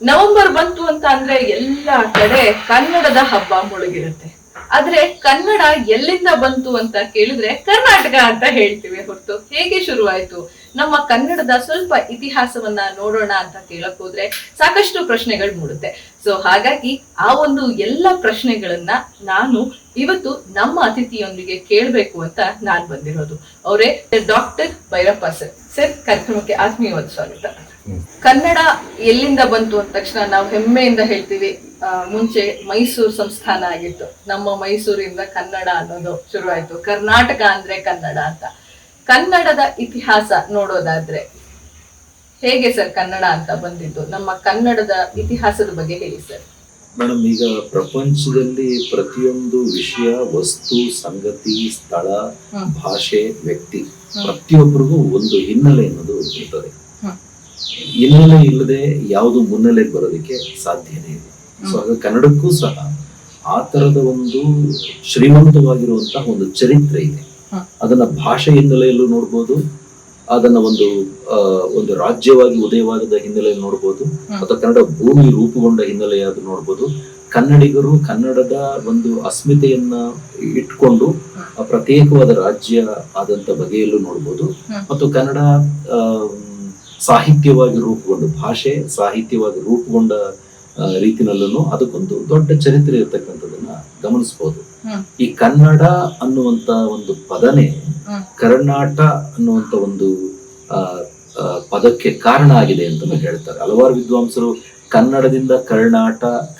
November ಬಂತು ಅಂತ ಅಂದ್ರೆ ಎಲ್ಲಾ ಕಡೆ ಕನ್ನಡದ ಹಬ್ಬ ಮುಳುಗಿರುತ್ತೆ. ಆದ್ರೆ ಕನ್ನಡ ಎಲ್ಲಿಂದ ಬಂತು ಅಂತ ಕೇಳಿದ್ರೆ ಕರ್ನಾಟಕ ಅಂತ ಹೇಳ್ತೀವಿ ಹೊರತು ಹೇಗೆ ಶುರುವಾಯ್ತು, ನಮ್ಮ ಕನ್ನಡದ ಸ್ವಲ್ಪ ಇತಿಹಾಸವನ್ನ ನೋಡೋಣ ಅಂತ ಕೇಳಕ್ ಹೋದ್ರೆ ಸಾಕಷ್ಟು ಪ್ರಶ್ನೆಗಳು ಮೂಡುತ್ತೆ. ಸೊ ಹಾಗಾಗಿ ಆ ಒಂದು ಎಲ್ಲ ಪ್ರಶ್ನೆಗಳನ್ನ ನಾನು ಇವತ್ತು ನಮ್ಮ ಅತಿಥಿಯೊಂದಿಗೆ ಕೇಳಬೇಕು ಅಂತ ನಾನ್ ಬಂದಿರೋದು. ಅವರೇ ಡಾಕ್ಟರ್ ಭೈರಪ್ಪ ಸರ್. ಸರ್, ಕಾರ್ಯಕ್ರಮಕ್ಕೆ ಆತ್ಮೀಯವಾದ ಸ್ವಾಗತ. ಕನ್ನಡ ಎಲ್ಲಿಂದ ಬಂತು ಅಂದ ತಕ್ಷಣ ನಾವು ಹೆಮ್ಮೆಯಿಂದ ಹೇಳ್ತೀವಿ, ಮುಂಚೆ ಮೈಸೂರು ಸಂಸ್ಥಾನ ಆಗಿತ್ತು, ನಮ್ಮ ಮೈಸೂರಿಂದ ಕನ್ನಡ ಅನ್ನೋದು ಶುರುವಾಯ್ತು, ಕರ್ನಾಟಕ ಅಂದ್ರೆ ಕನ್ನಡ ಅಂತ. ಕನ್ನಡದ ಇತಿಹಾಸ ನೋಡೋದಾದ್ರೆ ಹೇಗೆ ಸರ್ ಕನ್ನಡ ಅಂತ ಬಂದಿದ್ದು? ನಮ್ಮ ಕನ್ನಡದ ಇತಿಹಾಸದ ಬಗ್ಗೆ ಹೇಳಿ ಸರ್. ಮೇಡಮ್, ಈಗ ಪ್ರಪಂಚದಲ್ಲಿ ಪ್ರತಿಯೊಂದು ವಿಷಯ, ವಸ್ತು, ಸಂಗತಿ, ಸ್ಥಳ, ಭಾಷೆ, ವ್ಯಕ್ತಿ ಪ್ರತಿಯೊಬ್ಬರಿಗೂ ಒಂದು ಹಿನ್ನೆಲೆ ಅನ್ನೋದು ಇರ್ತದೆ. ಹಿನ್ನೆಲೆ ಇಲ್ಲದೆ ಯಾವುದು ಮುನ್ನೆಲೆ ಬರೋದಕ್ಕೆ ಸಾಧ್ಯನೇ ಇಲ್ಲ. ಸೊ ಹಾಗೆ ಕನ್ನಡಕ್ಕೂ ಸಹ ಆ ತರದ ಒಂದು ಶ್ರೀಮಂತವಾಗಿರುವಂತಹ ಒಂದು ಚರಿತ್ರೆ ಇದೆ. ಅದನ್ನ ಭಾಷೆ ಹಿನ್ನೆಲೆಯಲ್ಲೂ ನೋಡ್ಬೋದು, ಅದನ್ನ ಒಂದು ರಾಜ್ಯವಾಗಿ ಉದಯವಾದ ಹಿನ್ನೆಲೆಯಲ್ಲಿ ನೋಡ್ಬೋದು, ಅಥವಾ ಕನ್ನಡ ಭೂಮಿ ರೂಪುಗೊಂಡ ಹಿನ್ನೆಲೆಯಾದ ನೋಡ್ಬೋದು. ಕನ್ನಡಿಗರು ಕನ್ನಡದ ಒಂದು ಅಸ್ಮಿತೆಯನ್ನ ಇಟ್ಕೊಂಡು ಪ್ರತ್ಯೇಕವಾದ ರಾಜ್ಯ ಆದಂತ ಬಗೆಯಲ್ಲೂ ನೋಡ್ಬೋದು. ಮತ್ತು ಕನ್ನಡ ಸಾಹಿತ್ಯವಾಗಿ ರೂಪುಗೊಂಡು, ಭಾಷೆ ಸಾಹಿತ್ಯವಾಗಿ ರೂಪುಗೊಂಡ ರೀತಿನಲ್ಲೂ ಅದಕ್ಕೊಂದು ದೊಡ್ಡ ಚರಿತ್ರೆ ಇರ್ತಕ್ಕಂಥದನ್ನ ಗಮನಿಸಬಹುದು. ಈ ಕನ್ನಡ ಅನ್ನುವಂತ ಒಂದು ಪದನೇ ಕರ್ನಾಟ ಅನ್ನುವಂತ ಒಂದು ಪದಕ್ಕೆ ಕಾರಣ ಆಗಿದೆ ಅಂತ ಹೇಳ್ತಾರೆ. ಹಲವಾರು ವಿದ್ವಾಂಸರು ಕನ್ನಡದಿಂದ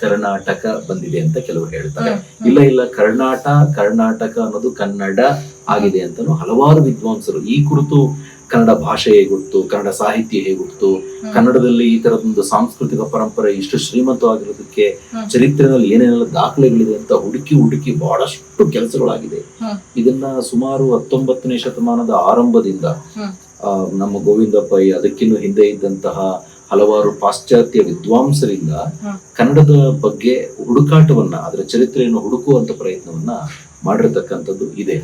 ಕರ್ನಾಟಕ ಬಂದಿದೆ ಅಂತ ಕೆಲವರು ಹೇಳ್ತಾರೆ. ಇಲ್ಲ ಕರ್ನಾಟಕ ಅನ್ನೋದು ಕನ್ನಡ ಆಗಿದೆ ಅಂತಾನು ಹಲವಾರು ವಿದ್ವಾಂಸರು. ಈ ಕುರಿತು ಕನ್ನಡ ಭಾಷೆ ಹೇಗುಟ್ಟು, ಕನ್ನಡ ಸಾಹಿತ್ಯ ಹೇಗುಟ್ಟು, ಕನ್ನಡದಲ್ಲಿ ಈ ತರದೊಂದು ಸಾಂಸ್ಕೃತಿಕ ಪರಂಪರೆ ಇಷ್ಟು ಶ್ರೀಮಂತವಾಗಿರೋದಕ್ಕೆ ಚರಿತ್ರೆಯಲ್ಲಿ ಏನೇನೆಲ್ಲ ದಾಖಲೆಗಳಿದೆ ಅಂತ ಹುಡುಕಿ ಬಹಳಷ್ಟು ಕೆಲಸಗಳಾಗಿದೆ. ಇದನ್ನ ಸುಮಾರು 19ನೇ ಶತಮಾನದ ಆರಂಭದಿಂದ ನಮ್ಮ ಗೋವಿಂದ ಪೈ, ಅದಕ್ಕಿನ್ನೂ ಹಿಂದೆ ಇದ್ದಂತಹ ಹಲವಾರು ಪಾಶ್ಚಾತ್ಯ ವಿದ್ವಾಂಸರಿಂದ ಕನ್ನಡದ ಬಗ್ಗೆ ಹುಡುಕಾಟವನ್ನ, ಅದರ ಚರಿತ್ರೆಯನ್ನು ಹುಡುಕುವಂತ ಪ್ರಯತ್ನವನ್ನ ಮಾಡಿರ್ತಕ್ಕಂಥದ್ದು ಇದೆ.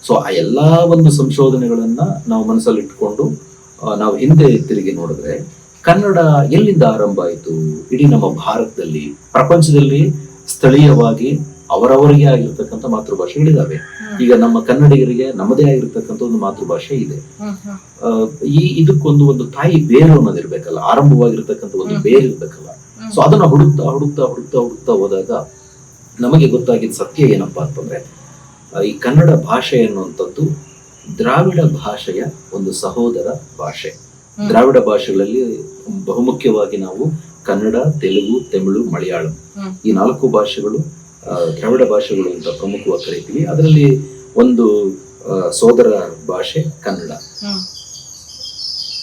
ಸೊ ಆ ಎಲ್ಲಾ ಒಂದು ಸಂಶೋಧನೆಗಳನ್ನ ನಾವು ಮನಸ್ಸಲ್ಲಿ ಇಟ್ಕೊಂಡು ನಾವು ಹಿಂದೆ ತಿರುಗಿ ನೋಡಿದ್ರೆ ಕನ್ನಡ ಎಲ್ಲಿಂದ ಆರಂಭ ಆಯಿತು? ಇಡೀ ನಮ್ಮ ಭಾರತದಲ್ಲಿ, ಪ್ರಪಂಚದಲ್ಲಿ ಸ್ಥಳೀಯವಾಗಿ ಅವರವರಿಗೆ ಆಗಿರ್ತಕ್ಕಂಥ ಮಾತೃಭಾಷೆಗಳಿದಾವೆ. ಈಗ ನಮ್ಮ ಕನ್ನಡಿಗರಿಗೆ ನಮ್ಮದೇ ಆಗಿರ್ತಕ್ಕಂಥ ಒಂದು ಮಾತೃಭಾಷೆ ಇದೆ. ಇದಕ್ಕೊಂದು ತಾಯಿ ಬೇರು ಅನ್ನೋದಿರ್ಬೇಕಲ್ಲ, ಆರಂಭವಾಗಿರ್ತಕ್ಕಂಥ ಒಂದು ಬೇರು ಇರ್ಬೇಕಲ್ಲ. ಸೊ ಅದನ್ನ ಹುಡುಕ್ತಾ ಹೋದಾಗ ನಮಗೆ ಗೊತ್ತಾಗಿದ್ದ ಸತ್ಯ ಏನಪ್ಪಾ ಅಂತಂದ್ರೆ, ಈ ಕನ್ನಡ ಭಾಷೆ ಅನ್ನುವಂಥದ್ದು ದ್ರಾವಿಡ ಭಾಷೆಯ ಒಂದು ಸಹೋದರ ಭಾಷೆ. ದ್ರಾವಿಡ ಭಾಷೆಗಳಲ್ಲಿ ಬಹುಮುಖ್ಯವಾಗಿ ನಾವು ಕನ್ನಡ, ತೆಲುಗು, ತಮಿಳು, ಮಲಯಾಳಂ ಈ 4 ಭಾಷೆಗಳು ದ್ರಾವಿಡ ಭಾಷೆಗಳು ಅಂತ ಪ್ರಮುಖವಾಗಿ ಕರಿತೀವಿ. ಅದರಲ್ಲಿ ಒಂದು ಸೋದರ ಭಾಷೆ ಕನ್ನಡ.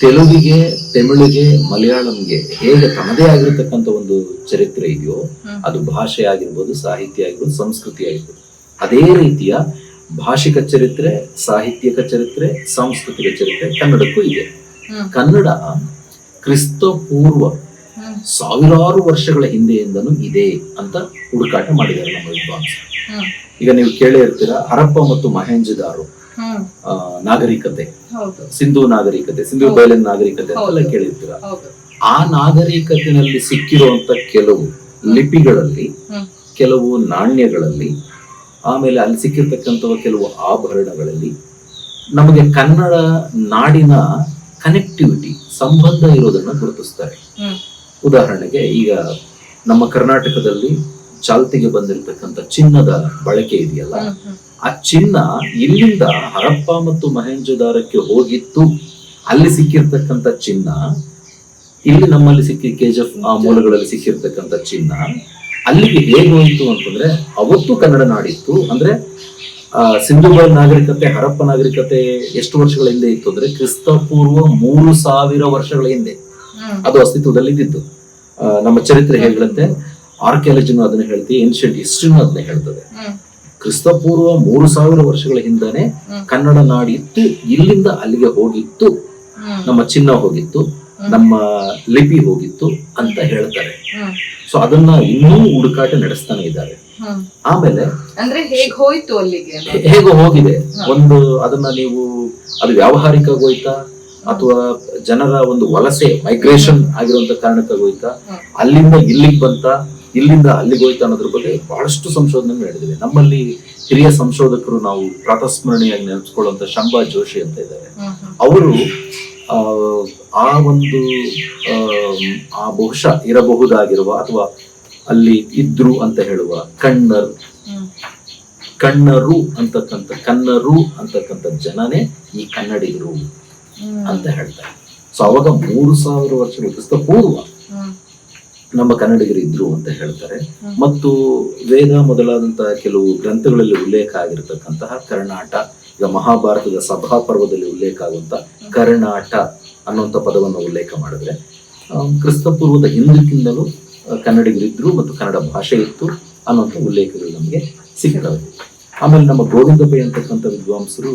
ತೆಲುಗಿಗೆ, ತಮಿಳಿಗೆ, ಮಲಯಾಳಂಗೆ ಹೇಗೆ ತನ್ನದೇ ಆಗಿರತಕ್ಕಂಥ ಒಂದು ಚರಿತ್ರೆ ಇದೆಯೋ, ಅದು ಭಾಷೆ ಆಗಿರ್ಬೋದು, ಸಾಹಿತ್ಯ ಆಗಿರ್ಬೋದು, ಸಂಸ್ಕೃತಿ ಆಗಿರ್ಬೋದು, ಅದೇ ರೀತಿಯ ಭಾಷಿಕ ಚರಿತ್ರೆ, ಸಾಹಿತ್ಯಿಕ ಚರಿತ್ರೆ, ಸಾಂಸ್ಕೃತಿಕ ಚರಿತ್ರೆ ಕನ್ನಡಕ್ಕೂ ಇದೆ. ಕನ್ನಡ ಕ್ರಿಸ್ತ ಪೂರ್ವ ಸಾವಿರಾರು ವರ್ಷಗಳ ಹಿಂದೆಯಿಂದನೂ ಇದೆ ಅಂತ ಹುಡುಕಾಟ ಮಾಡಿದ್ದಾರೆ ನಮ್ಮ ವಿದ್ವಾಂಸರು. ಈಗ ನೀವು ಕೇಳೇ ಇರ್ತೀರಾ, ಹರಪ್ಪ ಮತ್ತು ಮೊಹೆಂಜೊದಾರೋ ನಾಗರಿಕತೆ, ಸಿಂಧೂ ನಾಗರಿಕತೆ, ಸಿಂಧೂ ಬಯಲಿನ ನಾಗರಿಕತೆ ಅಂತೆಲ್ಲ ಕೇಳಿರ್ತೀರ. ಆ ನಾಗರಿಕತೆಯಲ್ಲಿ ಸಿಕ್ಕಿರುವಂತ ಕೆಲವು ಲಿಪಿಗಳಲ್ಲಿ, ಕೆಲವು ನಾಣ್ಯಗಳಲ್ಲಿ, ಆಮೇಲೆ ಅಲ್ಲಿ ಸಿಕ್ಕಿರ್ತಕ್ಕಂಥ ಕೆಲವು ಆಭರಣಗಳಲ್ಲಿ ನಮಗೆ ಕನ್ನಡ ನಾಡಿನ ಕನೆಕ್ಟಿವಿಟಿ, ಸಂಬಂಧ ಇರೋದನ್ನ ಗುರುತಿಸ್ತಾರೆ. ಉದಾಹರಣೆಗೆ ಈಗ ನಮ್ಮ ಕರ್ನಾಟಕದಲ್ಲಿ ಚಾಲ್ತಿಗೆ ಬಂದಿರತಕ್ಕಂಥ ಚಿನ್ನದ ಬಳಕೆ ಇದೆಯಲ್ಲ, ಆ ಚಿನ್ನ ಇಲ್ಲಿಂದ ಹರಪ್ಪ ಮತ್ತು ಮೊಹೆಂಜೊದಾರಕ್ಕೆ ಹೋಗಿತ್ತು. ಅಲ್ಲಿ ಸಿಕ್ಕಿರ್ತಕ್ಕಂಥ ಚಿನ್ನ ಇಲ್ಲಿ ನಮ್ಮಲ್ಲಿ KGF ಆ ಮೂಲಗಳಲ್ಲಿ ಸಿಕ್ಕಿರ್ತಕ್ಕಂಥ ಚಿನ್ನ ಅಲ್ಲಿಗೆ ಹೇಗೆ ಹೋಯಿತು ಅಂತಂದ್ರೆ, ಅವತ್ತು ಕನ್ನಡ ನಾಡಿತ್ತು. ಅಂದ್ರೆ ಸಿಂಧೂ ಬಯಲು ನಾಗರಿಕತೆ, ಹರಪ್ಪ ನಾಗರಿಕತೆ ಎಷ್ಟು ವರ್ಷಗಳ ಹಿಂದೆ ಇತ್ತು ಅಂದ್ರೆ ಕ್ರಿಸ್ತ ಪೂರ್ವ 3000 ವರ್ಷಗಳ ಹಿಂದೆ ಅದು ಅಸ್ತಿತ್ವದಲ್ಲಿ ಇದ್ದಿತ್ತು. ನಮ್ಮ ಚರಿತ್ರೆ ಹೇಳುತ್ತೆ, ಆರ್ಕಿಯಾಲಜಿನೂ ಅದನ್ನ ಹೇಳ್ತೀವಿ, ಏನ್ಷಿಯಂಟ್ ಹಿಸ್ಟ್ರಿನೂ ಅದನ್ನ ಹೇಳ್ತದೆ. ಕ್ರಿಸ್ತ ಪೂರ್ವ 3000 ವರ್ಷಗಳ ಹಿಂದನೆ ಕನ್ನಡ ನಾಡಿತ್ತು, ಇಲ್ಲಿಂದ ಅಲ್ಲಿಗೆ ಹೋಗಿತ್ತು, ನಮ್ಮ ಚಿನ್ನ ಹೋಗಿತ್ತು, ನಮ್ಮ ಲಿಪಿ ಹೋಗಿತ್ತು ಅಂತ ಹೇಳ್ತಾರೆ. ಸೊ ಅದನ್ನ ಇನ್ನೂ ಹುಡುಕಾಟ ನಡೆಸ್ತಾನೆ ಇದ್ದಾರೆ. ಆಮೇಲೆ ಅಂದ್ರೆ ಹೇಗೆ ಹೋಯ್ತು ಅಲ್ಲಿಗೆ, ಹೇಗೋ ಹೋಗಿದೆ ಒಂದು, ಅದನ್ನ ನೀವು ಅದು ವ್ಯಾವಹಾರಿಕ ಹೋಯ್ತಾ ಅಥವಾ ಜನರ ಒಂದು ವಲಸೆ ಮೈಗ್ರೇಷನ್ ಆಗಿರುವಂತ ಕಾರಣಕ್ಕಾಗೋಯ್ತಾ, ಅಲ್ಲಿಂದ ಇಲ್ಲಿಗೆ ಬಂತ, ಇಲ್ಲಿಂದ ಅಲ್ಲಿಗೆ ಹೋಯ್ತಾ ಅನ್ನೋದ್ರ ಬಗ್ಗೆ ಬಹಳಷ್ಟು ಸಂಶೋಧನೆ ನಡೆದಿದೆ. ನಮ್ಮಲ್ಲಿ ಹಿರಿಯ ಸಂಶೋಧಕರು ನಾವು ಪ್ರಾತಸ್ಮರಣೀಯಾಗಿ ನೆನೆಸ್ಕೊಳ್ಳುವಂತ ಶಂಭಾ ಜೋಶಿ ಅಂತ ಇದ್ದಾರೆ. ಅವರು ಆ ಒಂದು ಆ ಬಹುಶಃ ಇರಬಹುದಾಗಿರುವ ಅಥವಾ ಅಲ್ಲಿ ಇದ್ರು ಅಂತ ಹೇಳುವ ಕನ್ನರು ಅಂತಕ್ಕಂಥ ಜನನೇ ಈ ಕನ್ನಡಿಗರು ಅಂತ ಹೇಳ್ತಾರೆ. ಸೊ ಅವಾಗ 3000 ವರ್ಷಗಳ ಕ್ರಿಸ್ತ ಪೂರ್ವ ನಮ್ಮ ಕನ್ನಡಿಗರು ಇದ್ರು ಅಂತ ಹೇಳ್ತಾರೆ. ಮತ್ತು ವೇದ ಮೊದಲಾದಂತಹ ಕೆಲವು ಗ್ರಂಥಗಳಲ್ಲಿ ಉಲ್ಲೇಖ ಆಗಿರತಕ್ಕಂತಹ ಕರ್ನಾಟ, ಈಗ ಮಹಾಭಾರತದ ಸಭಾ ಪರ್ವದಲ್ಲಿ ಉಲ್ಲೇಖ ಆಗುವಂತ ಕರ್ನಾಟ ಅನ್ನುವಂಥ ಪದವನ್ನು ಉಲ್ಲೇಖ ಮಾಡಿದ್ರೆ ಕ್ರಿಸ್ತ ಪೂರ್ವದ ಹಿಂದಕ್ಕಿಂದಲೂ ಕನ್ನಡಿಗರಿದ್ರು ಮತ್ತು ಕನ್ನಡ ಭಾಷೆ ಇತ್ತು ಅನ್ನುವಂಥ ಉಲ್ಲೇಖಗಳು ನಮಗೆ ಸಿಗ್ತವೆ. ಆಮೇಲೆ ನಮ್ಮ ಗೋವಿಂದ ಪೈ ಅಂತಕ್ಕಂಥ ವಿದ್ವಾಂಸರು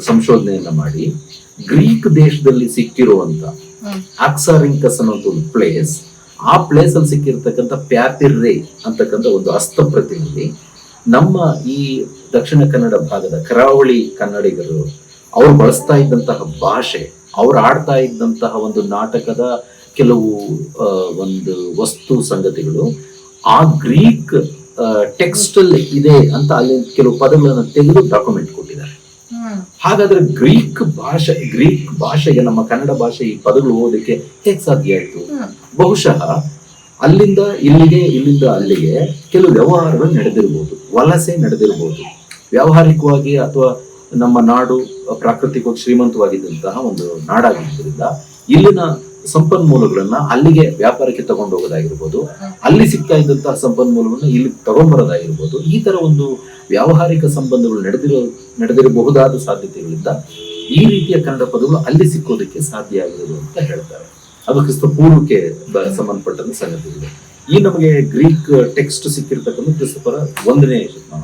ಸಂಶೋಧನೆಯನ್ನ ಮಾಡಿ ಗ್ರೀಕ್ ದೇಶದಲ್ಲಿ ಸಿಕ್ಕಿರುವಂತ ಆಕ್ಸಾರಿಂಕಸ್ ಅನ್ನುವಂಥ ಒಂದು ಪ್ಲೇಸ್, ಆ ಪ್ಲೇಸ್ ಅಲ್ಲಿ ಸಿಕ್ಕಿರ್ತಕ್ಕಂಥ ಪ್ಯಾಪಿರ್ರೆ ಅಂತಕ್ಕಂಥ ಒಂದು ಹಸ್ತಪ್ರತಿನಲ್ಲಿ ನಮ್ಮ ಈ ದಕ್ಷಿಣ ಕನ್ನಡ ಭಾಗದ ಕರಾವಳಿ ಕನ್ನಡಿಗರು ಅವ್ರು ಬಳಸ್ತಾ ಇದ್ದಂತಹ ಭಾಷೆ, ಅವ್ರು ಆಡ್ತಾ ಇದ್ದಂತಹ ಒಂದು ನಾಟಕದ ಕೆಲವು ಒಂದು ವಸ್ತು ಸಂಗತಿಗಳು ಆ ಗ್ರೀಕ್ ಟೆಕ್ಸ್ಟ್ ಅಲ್ಲಿ ಇದೆ ಅಂತ ಅಲ್ಲಿ ಕೆಲವು ಪದಗಳನ್ನು ತೆಗೆದು ಡಾಕ್ಯುಮೆಂಟ್ ಕೊಟ್ಟಿದ್ದಾರೆ. ಹಾಗಾದ್ರೆ ಗ್ರೀಕ್ ಭಾಷೆಗೆ ನಮ್ಮ ಕನ್ನಡ ಭಾಷೆ ಈ ಪದಗಳು ಓದಕ್ಕೆ ಹೇಗೆ ಸಾಧ್ಯ ಆಯ್ತು? ಬಹುಶಃ ಅಲ್ಲಿಂದ ಇಲ್ಲಿಗೆ, ಇಲ್ಲಿಂದ ಅಲ್ಲಿಗೆ ಕೆಲವು ವ್ಯವಹಾರಗಳು ನಡೆದಿರಬಹುದು, ವಲಸೆ ನಡೆದಿರಬಹುದು. ವ್ಯಾವಹಾರಿಕವಾಗಿ ಅಥವಾ ನಮ್ಮ ನಾಡು ಪ್ರಾಕೃತಿಕವಾಗಿ ಶ್ರೀಮಂತವಾಗಿದ್ದಂತಹ ಒಂದು ನಾಡಾಗಿದ್ದರಿಂದ ಇಲ್ಲಿನ ಸಂಪನ್ಮೂಲಗಳನ್ನ ಅಲ್ಲಿಗೆ ವ್ಯಾಪಾರಕ್ಕೆ ತಗೊಂಡು ಹೋಗೋದಾಗಿರ್ಬೋದು, ಅಲ್ಲಿ ಸಿಗ್ತಾ ಇದ್ದಂತಹ ಸಂಪನ್ಮೂಲಗಳನ್ನ ಇಲ್ಲಿ ತಗೊಂಡ್ಬರೋದಾಗಿರ್ಬೋದು. ಈ ತರ ಒಂದು ವ್ಯಾವಹಾರಿಕ ಸಂಬಂಧಗಳು ನಡೆದಿರಬಹುದಾದ ಸಾಧ್ಯತೆಗಳಿಂದ ಈ ರೀತಿಯ ಕನ್ನಡ ಪದಗಳು ಅಲ್ಲಿ ಸಿಕ್ಕೋದಕ್ಕೆ ಸಾಧ್ಯ ಆಗಿರೋದು ಅಂತ ಹೇಳ್ತಾರೆ. ಅದು ಕ್ರಿಸ್ತ ಪೂರ್ವಕ್ಕೆ ಸಂಬಂಧಪಟ್ಟಂತ ಸಂಗತಿಗಳು. ಈ ನಮಗೆ ಗ್ರೀಕ್ ಟೆಕ್ಸ್ಟ್ ಸಿಕ್ಕಿರ್ತಕ್ಕಂಥ ಕ್ರಿಸ್ತಪರ 1ನೇ ಶತಮಾನ.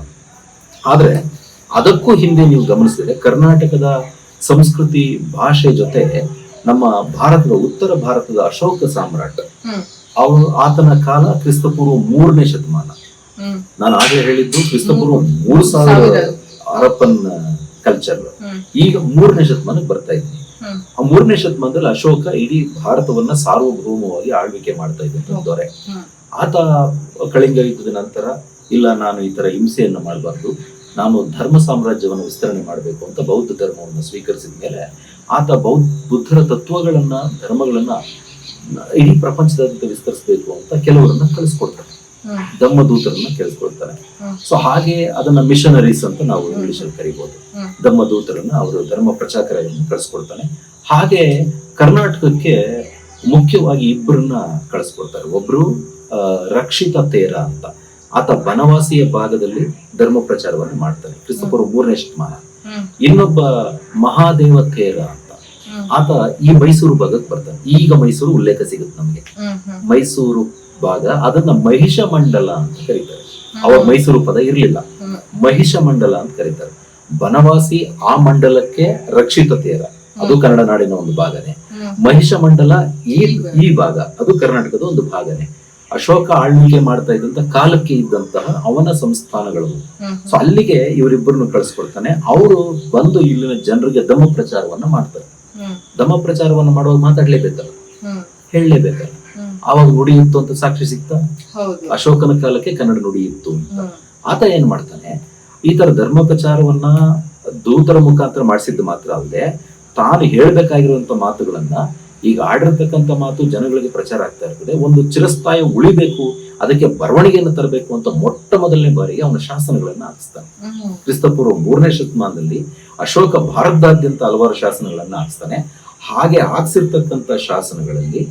ಆದ್ರೆ ಅದಕ್ಕೂ ಹಿಂದೆ ನೀವು ಗಮನಿಸಿದ್ರೆ ಕರ್ನಾಟಕದ ಸಂಸ್ಕೃತಿ ಭಾಷೆ ಜೊತೆ ನಮ್ಮ ಭಾರತದ ಉತ್ತರ ಭಾರತದ ಅಶೋಕ ಸಾಮ್ರಾಟ್ ಆತನ ಕಾಲ ಕ್ರಿಸ್ತಪೂರ್ವ 3ನೇ ಶತಮಾನ. ನಾನು ಆಗಲೇ ಹೇಳಿದ್ದು ಕ್ರಿಸ್ತಪೂರ್ವ 3000 ಹರಪ್ಪನ್ ಕಲ್ಚರ್. ಈಗ 3ನೇ ಶತಮಾನಕ್ಕೆ ಬರ್ತಾ ಇದ್ದೀನಿ. ಆ 3ನೇ ಶತಮಾನದಲ್ಲಿ ಅಶೋಕ ಇಡೀ ಭಾರತವನ್ನ ಸಾರ್ವಭೌಮವಾಗಿ ಆಳ್ವಿಕೆ ಮಾಡ್ತಾ ಇದ್ದಂತ ದೊರೆ. ಆತ ಕಳಿಂಗ ಯುದ್ಧದ ನಂತರ ಇಲ್ಲ, ನಾನು ಈ ತರ ಹಿಂಸೆಯನ್ನು ಮಾಡಬಾರ್ದು, ನಾನು ಧರ್ಮ ಸಾಮ್ರಾಜ್ಯವನ್ನು ವಿಸ್ತರಣೆ ಮಾಡಬೇಕು ಅಂತ ಬೌದ್ಧ ಧರ್ಮವನ್ನು ಸ್ವೀಕರಿಸಿದ ಮೇಲೆ ಆತ ಬುದ್ಧರ ತತ್ವಗಳನ್ನ, ಧರ್ಮಗಳನ್ನ ಇಡೀ ಪ್ರಪಂಚದಾದ್ಯಂತ ವಿಸ್ತರಿಸಬೇಕು ಅಂತ ಕೆಲವರನ್ನ ಕಳಿಸ್ಕೊಡ್ತಾರೆ, ಧಮ್ಮದೂತರನ್ನ ಕಳಿಸ್ಕೊಡ್ತಾರೆ. ಸೊ ಹಾಗೆ ಅದನ್ನ ಮಿಷನರೀಸ್ ಅಂತ ನಾವು ಇಂಗ್ಲಿಷ್ ಅಲ್ಲಿ ಕರಿಬಹುದು. ಧಮ್ಮದೂತರನ್ನ ಅವರು ಧರ್ಮ ಪ್ರಚಾರಕರನ್ನು ಕಳಿಸ್ಕೊಡ್ತಾನೆ. ಹಾಗೆ ಕರ್ನಾಟಕಕ್ಕೆ ಮುಖ್ಯವಾಗಿ ಇಬ್ಬರನ್ನ ಕಳಿಸ್ಕೊಡ್ತಾರೆ. ಒಬ್ರು ರಕ್ಷಿತ ತೇರ ಅಂತ, ಆತ ಬನವಾಸಿಯ ಭಾಗದಲ್ಲಿ ಧರ್ಮ ಪ್ರಚಾರವನ್ನು ಮಾಡ್ತಾನೆ, ಕ್ರಿಸ್ತಪೂರ್ವ 3ನೇ ಶತಮಾನ. ಇನ್ನೊಬ್ಬ ಮಹಾದೇವ ತೇರ ಅಂತ, ಆತ ಈ ಮೈಸೂರು ಭಾಗಕ್ಕೆ ಬರ್ತಾನೆ. ಈಗ ಮೈಸೂರು ಉಲ್ಲೇಖ ಸಿಗುತ್ತೆ ನಮ್ಗೆ, ಮೈಸೂರು ಭಾಗ, ಅದನ್ನ ಮಹಿಷ ಮಂಡಲ ಅಂತ ಕರೀತಾರೆ. ಅವಾಗ ಮೈಸೂರು ಪದ ಇರ್ಲಿಲ್ಲ, ಮಹಿಷ ಮಂಡಲ ಅಂತ ಕರೀತಾರೆ. ಬನವಾಸಿ ಆ ಮಂಡಲಕ್ಕೆ ರಕ್ಷಿತ ತೇರ, ಅದು ಕನ್ನಡ ನಾಡಿನ ಒಂದು ಭಾಗನೇ. ಮಹಿಷ ಮಂಡಲ ಈ ಭಾಗ, ಅದು ಕರ್ನಾಟಕದ ಒಂದು ಭಾಗನೇ. ಅಶೋಕ ಆಳ್ವಿಕೆ ಮಾಡ್ತಾ ಇದ್ದಂತ ಕಾಲಕ್ಕೆ ಇದ್ದಂತಹ ಅವನ ಸಂಸ್ಥಾನಗಳು. ಸೊ ಅಲ್ಲಿಗೆ ಇವರಿಬ್ಬರನ್ನು ಕಳಿಸ್ಕೊಡ್ತಾನೆ. ಅವರು ಬಂದು ಇಲ್ಲಿನ ಜನರಿಗೆ ಧಮ್ಮ ಪ್ರಚಾರವನ್ನ ಮಾಡ್ತಾರೆ. ಧಮ್ಮ ಪ್ರಚಾರವನ್ನ ಮಾಡುವಾಗ ಮಾತಾಡ್ಲೇಬೇಕಲ್ಲ, ಹೇಳಲೇಬೇಕಲ್ಲ. ಆವಾಗ ನುಡಿಯಿತ್ತು ಅಂತ ಸಾಕ್ಷಿ ಸಿಗ್ತಾ, ಅಶೋಕನ ಕಾಲಕ್ಕೆ ಕನ್ನಡ ನುಡಿಯಿತ್ತು ಅಂತ. ಆತ ಏನ್ ಮಾಡ್ತಾನೆ, ಈ ತರ ಧರ್ಮ ಪ್ರಚಾರವನ್ನ ದೂತರ ಮುಖಾಂತರ ಮಾಡಿಸಿದ್ದು ಮಾತ್ರ ಅಲ್ಲದೆ ತಾನು ಹೇಳ್ಬೇಕಾಗಿರುವಂತ ಮಾತುಗಳನ್ನ, ಈಗ ಆಡಿರ್ತಕ್ಕಂಥ ಮಾತು ಜನಗಳಿಗೆ ಪ್ರಚಾರ ಆಗ್ತಾ ಇರ್ತದೆ, ಒಂದು ಚಿರಸ್ಥಾಯಿ ಉಳಿಬೇಕು, ಅದಕ್ಕೆ ಬರವಣಿಗೆಯನ್ನು ತರಬೇಕು ಅಂತ ಮೊಟ್ಟ ಮೊದಲನೇ ಬಾರಿಗೆ ಅವನ ಶಾಸನಗಳನ್ನ ಹಾಕಿಸ್ತಾನೆ. ಕ್ರಿಸ್ತಪೂರ್ವ 3ನೇ ಶತಮಾನದಲ್ಲಿ ಅಶೋಕ ಭಾರತದಾದ್ಯಂತ ಹಲವಾರು ಶಾಸನಗಳನ್ನ ಹಾಕಿಸ್ತಾನೆ. ಹಾಗೆ ಹಾಕ್ಸಿರ್ತಕ್ಕಂಥ ಶಾಸನಗಳಲ್ಲಿ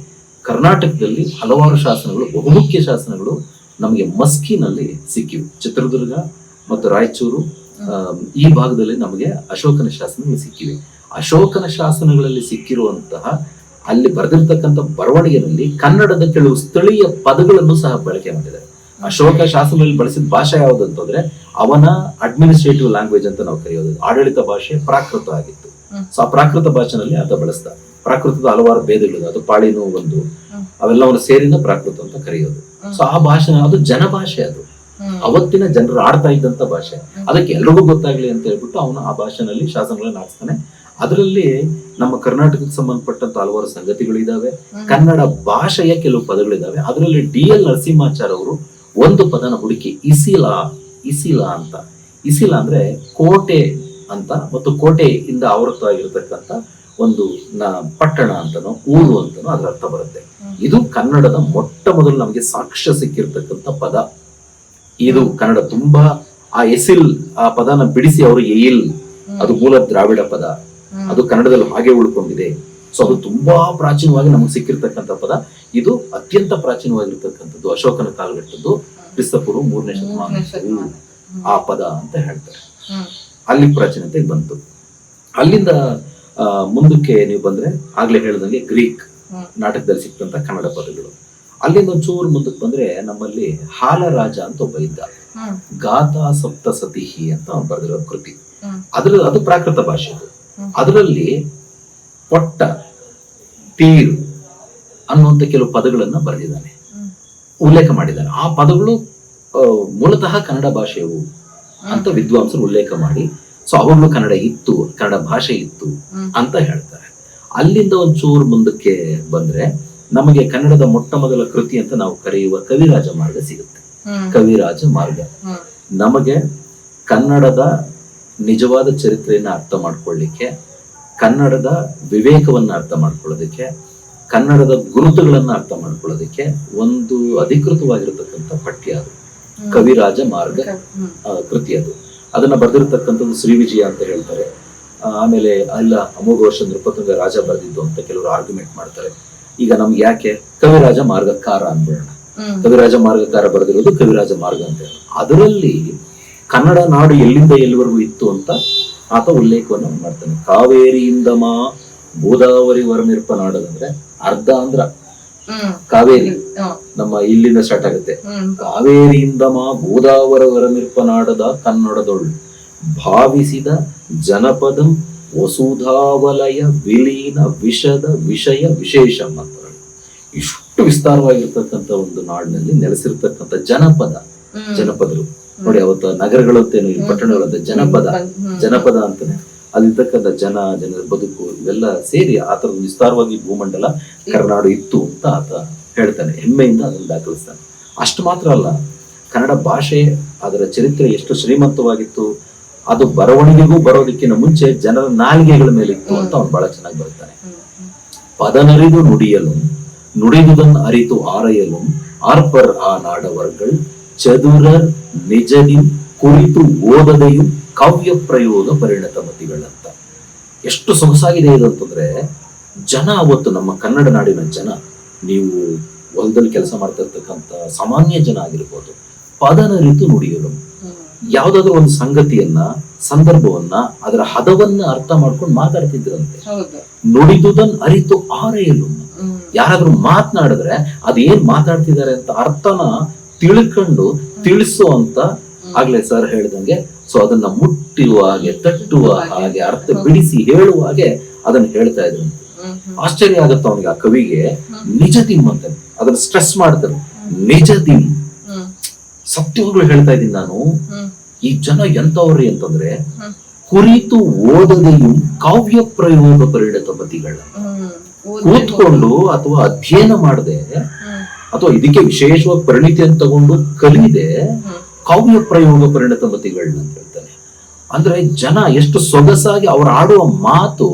ಕರ್ನಾಟಕದಲ್ಲಿ ಹಲವಾರು ಶಾಸನಗಳು, ಬಹುಮುಖ್ಯ ಶಾಸನಗಳು ನಮಗೆ ಮಸ್ಕಿನಲ್ಲಿ ಸಿಕ್ಕಿವೆ. ಚಿತ್ರದುರ್ಗ ಮತ್ತು ರಾಯಚೂರು ಈ ಭಾಗದಲ್ಲಿ ನಮಗೆ ಅಶೋಕನ ಶಾಸನಗಳು ಸಿಕ್ಕಿವೆ. ಅಶೋಕನ ಶಾಸನಗಳಲ್ಲಿ ಸಿಕ್ಕಿರುವಂತಹ ಅಲ್ಲಿ ಬರೆದಿರ್ತಕ್ಕಂಥ ಬರವಣಿಗೆಯಲ್ಲಿ ಕನ್ನಡದ ಕೆಲವು ಸ್ಥಳೀಯ ಪದಗಳನ್ನು ಸಹ ಬಳಕೆ ಮಾಡಿದ್ದಾರೆ. ಅಶೋಕ ಶಾಸನದಲ್ಲಿ ಬಳಸಿದ ಭಾಷೆ ಯಾವುದಂತಂದ್ರೆ ಅವನ ಅಡ್ಮಿನಿಸ್ಟ್ರೇಟಿವ್ ಲ್ಯಾಂಗ್ವೇಜ್ ಅಂತ ನಾವು ಕರೆಯೋದು, ಆಡಳಿತ ಭಾಷೆ ಪ್ರಾಕೃತ ಆಗಿತ್ತು. ಸೊ ಆ ಪ್ರಾಕೃತ ಭಾಷೆನಲ್ಲಿ ಆತ ಬಳಸ್ದ. ಪ್ರಾಕೃತದ ಹಲವಾರು ಭೇದಗಳಿದೆ, ಅದು ಪಾಳಿನೂ ಒಂದು, ಅವೆಲ್ಲವನ್ನು ಸೇರಿನ ಪ್ರಾಕೃತ ಅಂತ ಕರೆಯೋದು. ಸೊ ಆ ಭಾಷೆ ಅದು ಜನಭಾಷೆ, ಅದು ಅವತ್ತಿನ ಜನರು ಆಡ್ತಾ ಇದ್ದಂತ ಭಾಷೆ. ಅದಕ್ಕೆ ಎಲ್ರಿಗೂ ಗೊತ್ತಾಗ್ಲಿ ಅಂತ ಹೇಳ್ಬಿಟ್ಟು ಅವನು ಆ ಭಾಷೆನಲ್ಲಿ ಶಾಸನಗಳನ್ನ ಹಾಕ್ತಾನೆ. ಅದರಲ್ಲಿ ನಮ್ಮ ಕರ್ನಾಟಕಕ್ಕೆ ಸಂಬಂಧಪಟ್ಟಂತ ಹಲವಾರು ಸಂಗತಿಗಳಿದಾವೆ. ಕನ್ನಡ ಭಾಷೆಯ ಕೆಲವು ಪದಗಳಿದಾವೆ. ಅದರಲ್ಲಿ DL ನರಸಿಂಹಾಚಾರ್ಯ ಅವರು ಒಂದು ಪದನ ಹುಡುಕಿ ಇಸಿಲಾ ಅಂತ. ಇಸಿಲಾ ಅಂದ್ರೆ ಕೋಟೆ ಅಂತ, ಮತ್ತು ಕೋಟೆಯಿಂದ ಆವೃತವಾಗಿರತಕ್ಕಂತ ಒಂದು ಪಟ್ಟಣ ಅಂತನೋ ಊರು ಅಂತನೋ ಅದರ ಅರ್ಥ ಬರುತ್ತೆ. ಇದು ಕನ್ನಡದ ಮೊಟ್ಟ ಮೊದಲು ನಮಗೆ ಸಾಕ್ಷ್ಯ ಸಿಕ್ಕಿರ್ತಕ್ಕಂಥ ಪದ. ಇದು ಕನ್ನಡ ತುಂಬಾ ಆ ಎಸಿಲ್ ಆ ಪದನ ಬಿಡಿಸಿ ಅವರು ಎಯಿಲ್, ಅದು ಮೂಲ ದ್ರಾವಿಡ ಪದ, ಅದು ಕನ್ನಡದಲ್ಲಿ ಹಾಗೆ ಉಳ್ಕೊಂಡಿದೆ. ಸೊ ಅದು ತುಂಬಾ ಪ್ರಾಚೀನವಾಗಿ ನಮಗೆ ಸಿಕ್ಕಿರ್ತಕ್ಕಂಥ ಪದ. ಇದು ಅತ್ಯಂತ ಪ್ರಾಚೀನವಾಗಿರ್ತಕ್ಕಂಥದ್ದು, ಅಶೋಕನ ಕಾಲಘಟ್ಟದ್ದು, ಕ್ರಿಸ್ತಪೂರ್ವ 3ನೇ ಶತಮಾನ ಆ ಪದ ಅಂತ ಹೇಳ್ತಾರೆ. ಅಲ್ಲಿ ಪ್ರಾಚೀನತೆ ಬಂತು. ಅಲ್ಲಿಂದ ಮುಂದಕ್ಕೆ ನೀವು ಬಂದ್ರೆ ಆಗ್ಲೇ ಹೇಳ್ದಂಗೆ ಗ್ರೀಕ್ ನಾಟಕದಲ್ಲಿ ಸಿಕ್ಕಂತ ಕನ್ನಡ ಪದಗಳು. ಅಲ್ಲಿಂದ ಒಂಚೂರು ಮುಂದಕ್ಕೆ ಬಂದ್ರೆ ನಮ್ಮಲ್ಲಿ ಹಾಲರಾಜ ಅಂತ ಒಬ್ಬ ಇದ್ದ, ಗಾಥಾ ಸಪ್ತಸತಿಹಿ ಅಂತ ಅವ್ನು ಬರೆದಿರೋ ಕೃತಿ. ಅದು ಪ್ರಾಕೃತ ಭಾಷೆ. ಅದರಲ್ಲಿ ಪೊಟ್ಟ ತೀರು ಅನ್ನುವಂತ ಕೆಲವು ಪದಗಳನ್ನ ಬರೆದಿದ್ದಾನೆ, ಉಲ್ಲೇಖ ಮಾಡಿದ್ದಾನೆ. ಆ ಪದಗಳು ಮೂಲತಃ ಕನ್ನಡ ಭಾಷೆಯವು ಅಂತ ವಿದ್ವಾಂಸರು ಉಲ್ಲೇಖ ಮಾಡಿ, ಸೊ ಅವಾಗಲೂ ಕನ್ನಡ ಇತ್ತು, ಕನ್ನಡ ಭಾಷೆ ಇತ್ತು ಅಂತ ಹೇಳ್ತಾರೆ. ಅಲ್ಲಿಂದ ಒಂಚೂರು ಮುಂದಕ್ಕೆ ಬಂದ್ರೆ ನಮಗೆ ಕನ್ನಡದ ಮೊಟ್ಟ ಮೊದಲ ಕೃತಿ ಅಂತ ನಾವು ಕರೆಯುವ ಕವಿರಾಜ ಮಾರ್ಗ ಸಿಗುತ್ತೆ. ಕವಿರಾಜ ಮಾರ್ಗ ನಮಗೆ ಕನ್ನಡದ ನಿಜವಾದ ಚರಿತ್ರೆಯನ್ನ ಅರ್ಥ ಮಾಡ್ಕೊಳ್ಳಿಕ್ಕೆ, ಕನ್ನಡದ ವಿವೇಕವನ್ನ ಅರ್ಥ ಮಾಡ್ಕೊಳ್ಳೋದಕ್ಕೆ, ಕನ್ನಡದ ಗುರುತುಗಳನ್ನ ಅರ್ಥ ಮಾಡ್ಕೊಳ್ಳೋದಕ್ಕೆ ಒಂದು ಅಧಿಕೃತವಾಗಿರತಕ್ಕಂಥ ಪಠ್ಯ ಅದು ಕವಿರಾಜ ಮಾರ್ಗ ಕೃತಿ. ಅದನ್ನ ಬರೆದಿರತಕ್ಕಂಥದ್ದು ಶ್ರೀ ವಿಜಯ ಅಂತ ಹೇಳ್ತಾರೆ. ಆಮೇಲೆ ಅಲ್ಲ ಅಮೋಘ ವರ್ಷ ನೃಪತುಂಗ ರಾಜ ಬರೆದಿದ್ದು ಅಂತ ಕೆಲವರು ಆರ್ಗ್ಯುಮೆಂಟ್ ಮಾಡ್ತಾರೆ. ಈಗ ನಮ್ಗೆ ಯಾಕೆ ಕವಿರಾಜ ಮಾರ್ಗಕಾರ ಅನ್ಬೇಡ, ಕವಿರಾಜ ಮಾರ್ಗಕಾರ ಬರೆದಿರೋದು ಕವಿರಾಜ ಮಾರ್ಗ ಅಂತ ಹೇಳಿ. ಅದರಲ್ಲಿ ಕನ್ನಡ ನಾಡು ಎಲ್ಲಿಂದ ಎಲ್ಲಿವರೆಗೂ ಇತ್ತು ಅಂತ ಆತ ಉಲ್ಲೇಖವನ್ನು ಮಾಡ್ತಾನೆ. ಕಾವೇರಿಯಿಂದ ಗೋದಾವರಿ ವರನಿರ್ಪ ನಾಡದಂದ್ರೆ ಅರ್ಧ ಅಂದ್ರ ಕಾವೇರಿ ನಮ್ಮ ಇಲ್ಲಿಂದ ಸ್ಟಾರ್ಟ್ ಆಗುತ್ತೆ. ಕಾವೇರಿಯಿಂದ ಗೋದಾವರಿ ವರನಿರ್ಪ ನಾಡದ ಕನ್ನಡದೊಳು ಭಾವಿಸಿದ ಜನಪದಂ ವಸುಧಾವಲಯ ವಿಲೀನ ವಿಷದ ವಿಷಯ ವಿಶೇಷಂ ಅಂತ. ಇಷ್ಟು ವಿಸ್ತಾರವಾಗಿರ್ತಕ್ಕಂಥ ಒಂದು ನಾಡಿನಲ್ಲಿ ನೆಲೆಸಿರ್ತಕ್ಕಂಥ ಜನಪದರು ನೋಡಿ. ಅವತ್ತು ನಗರಗಳು ಅಂತೇನು, ಈ ಪಟ್ಟಣಗಳಂತ ಜನಪದ ಅಂತಾನೆ ಅಲ್ಲಿರ್ತಕ್ಕಂಥ ಜನರ ಬದುಕು ಇವೆಲ್ಲ ಸೇರಿ ಆತರ ವಿಸ್ತಾರವಾಗಿ ಭೂಮಂಡಲ ಕರ್ನಾಡು ಇತ್ತು ಅಂತ ಆತ ಹೇಳ್ತಾನೆ. ಹೆಮ್ಮೆಯಿಂದ ಅದನ್ನು ದಾಖಲಿಸ್ತಾನೆ. ಅಷ್ಟು ಮಾತ್ರ ಅಲ್ಲ, ಕನ್ನಡ ಭಾಷೆ ಅದರ ಚರಿತ್ರೆ ಎಷ್ಟು ಶ್ರೀಮಂತವಾಗಿತ್ತು, ಅದು ಬರವಣಿಗೆಗೂ ಬರೋದಕ್ಕಿಂತ ಮುಂಚೆ ಜನರ ನಾಲಿಗೆಗಳ ಮೇಲೆ ಇತ್ತು ಅಂತ ಅವ್ನು ಬಹಳ ಚೆನ್ನಾಗಿ ಬರ್ತಾನೆ. ಪದನರಿದು ನುಡಿಯಲು ನುಡಿದುದನ್ನು ಅರಿತು ಆರಯಲು ಆರ್ಪರ್ ಆ ನಾಡವರ್ಗಳು ಚದುರರ್ ನಿಜದಿ ಕುರಿತು ಓದದೆಯು ಕಾವ್ಯ ಪ್ರಯೋಗ ಪರಿಣತ ಮತಿಗಳಂತ. ಎಷ್ಟು ಸೊಗಸಾಗಿದೆ ಇದು ಅಂತಂದ್ರೆ, ಜನ ಅವತ್ತು ನಮ್ಮ ಕನ್ನಡ ನಾಡಿನ ಜನ, ನೀವು ಹೊಲದಲ್ಲಿ ಕೆಲಸ ಮಾಡ್ತಾ ಇರ್ತಕ್ಕಂಥ ಸಾಮಾನ್ಯ ಜನ ಆಗಿರ್ಬೋದು, ಪದನರಿತು ನುಡಿಯಲು ಯಾವ್ದಾದ್ರು ಒಂದು ಸಂಗತಿಯನ್ನ, ಸಂದರ್ಭವನ್ನ, ಅದರ ಹದವನ್ನ ಅರ್ಥ ಮಾಡ್ಕೊಂಡು ಮಾತಾಡ್ತಿದ್ರಂತೆ. ನುಡಿದುದನ್ ಅರಿತು ಆರೆಯಲು, ಯಾರಾದ್ರೂ ಮಾತನಾಡಿದ್ರೆ ಅದೇನ್ ಮಾತಾಡ್ತಿದ್ದಾರೆ ಅಂತ ಅರ್ಥನ ತಿಳ್ಕೊಂಡು ತಿಳಿಸೋ ಅಂತ ಆಗ್ಲೇ ಸರ್ ಹೇಳ್ದಂಗೆ, ಸೊ ಅದನ್ನ ಮುಟ್ಟುವ ಹಾಗೆ, ತಟ್ಟುವ ಹಾಗೆ, ಅರ್ಥ ಬಿಡಿಸಿ ಹೇಳುವ ಹಾಗೆ ಅದನ್ನ ಹೇಳ್ತಾ ಇದ್ರು. ಆಶ್ಚರ್ಯ ಆಗತ್ತ ಅವನಿಗೆ, ಆ ಕವಿಗೆ. ನಿಜದಿಮ್ ಅಂತ ಅದನ್ನ ಸ್ಟ್ರೆಸ್ ಮಾಡ್ತಾರೆ. ನಿಜದಿಮ್, ಸತ್ಯವಾಗ್ಲೂ ಹೇಳ್ತಾ ಇದ್ದೀನಿ ನಾನು. ಈ ಜನ ಎಂತವ್ರಿ ಅಂತಂದ್ರೆ, ಕುರಿತು ಓದದೆಯು ಕಾವ್ಯ ಪ್ರಯೋಗ ಪರಿಣತ ಮತಿಗಳ, ಕೂತ್ಕೊಂಡು ಅಥವಾ ಅಧ್ಯಯನ ಮಾಡದೆ ಅಥವಾ ಇದಕ್ಕೆ ವಿಶೇಷವಾಗಿ ಪರಿಣಿತಿಯನ್ನು ತಗೊಂಡು ಕಲಿದೆ ಕಾವ್ಯ ಪ್ರಯೋಗ ಪರಿಣತ ಮತಿಗಳನ್ನ ಅಂತ ಹೇಳ್ತಾರೆ. ಅಂದ್ರೆ ಜನ ಎಷ್ಟು ಸೊಗಸಾಗಿ ಅವರ ಆಡುವ ಮಾತು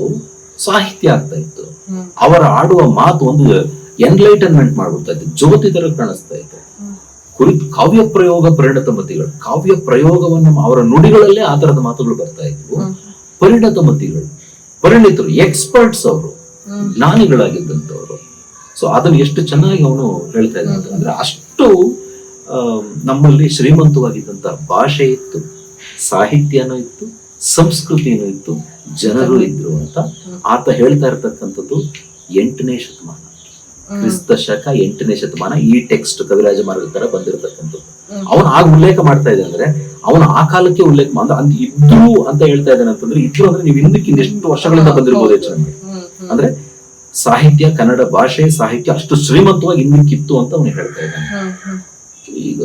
ಸಾಹಿತ್ಯ ಆಗ್ತಾ ಇತ್ತು. ಅವರ ಆಡುವ ಮಾತು ಒಂದು ಎನ್ಲೈಟನ್ಮೆಂಟ್ ಮಾಡ್ಬಿಡ್ತಾ ಇತ್ತು, ಜ್ಯೋತಿ ತರ ಕಾಣಿಸ್ತಾ ಇತ್ತು. ಕುರಿತು ಕಾವ್ಯ ಪ್ರಯೋಗ ಪರಿಣತ ಮತಿಗಳು, ಕಾವ್ಯ ಪ್ರಯೋಗವನ್ನು ಅವರ ನುಡಿಗಳಲ್ಲೇ ಆ ತರದ ಮಾತುಗಳು ಬರ್ತಾ ಇದ್ವು. ಪರಿಣತ ಮತಿಗಳು, ಪರಿಣಿತರು, ಎಕ್ಸ್ಪರ್ಟ್ಸ್, ಅವರು ಜ್ಞಾನಿಗಳಾಗಿದ್ದಂಥವ್ರು. ಸೊ ಅದನ್ನು ಎಷ್ಟು ಚೆನ್ನಾಗಿ ಅವನು ಹೇಳ್ತಾ ಇದ್ದ ಅಂತಂದ್ರೆ, ಅಷ್ಟು ನಮ್ಮಲ್ಲಿ ಶ್ರೀಮಂತವಾಗಿದ್ದಂತ ಭಾಷೆ ಇತ್ತು, ಸಾಹಿತ್ಯನೂ ಇತ್ತು, ಸಂಸ್ಕೃತಿನೂ ಇತ್ತು, ಜನರು ಇದ್ರು ಅಂತ ಆತ ಹೇಳ್ತಾ ಇರ್ತಕ್ಕಂಥದ್ದು 8ನೇ ಶತಮಾನ, ಕ್ರಿಸ್ತ ಶಕ 8ನೇ ಶತಮಾನ. ಈ ಟೆಕ್ಸ್ಟ್ ಕವಿರಾಜ ಮಾರ್ಗ ತರ ಬಂದಿರತಕ್ಕಂಥದ್ದು. ಅವನು ಆಗ ಉಲ್ಲೇಖ ಮಾಡ್ತಾ ಇದ್ದಾನೆ ಅಂದ್ರೆ, ಅವನು ಆ ಕಾಲಕ್ಕೆ ಉಲ್ಲೇಖ ಅಂತ ಇದ್ರು ಅಂತ ಹೇಳ್ತಾ ಇದ್ದಾನೆ ಅಂತಂದ್ರೆ, ಇದ್ರು ಅಂದ್ರೆ ನೀವು ಹಿಂದಕ್ಕಿಂತ ಎಷ್ಟು ವರ್ಷಗಳಿಂದ ಬಂದಿರ್ಬೋದು ಹೆಚ್ಚು. ಅಂದ್ರೆ ಸಾಹಿತ್ಯ, ಕನ್ನಡ ಭಾಷೆ ಸಾಹಿತ್ಯ ಅಷ್ಟು ಶ್ರೀಮಂತವಾಗಿ ಹಿಂದಕ್ಕಿತ್ತು ಅಂತ ಅವನು ಹೇಳ್ತಾ ಇದ್ದಾನೆ. ಈಗ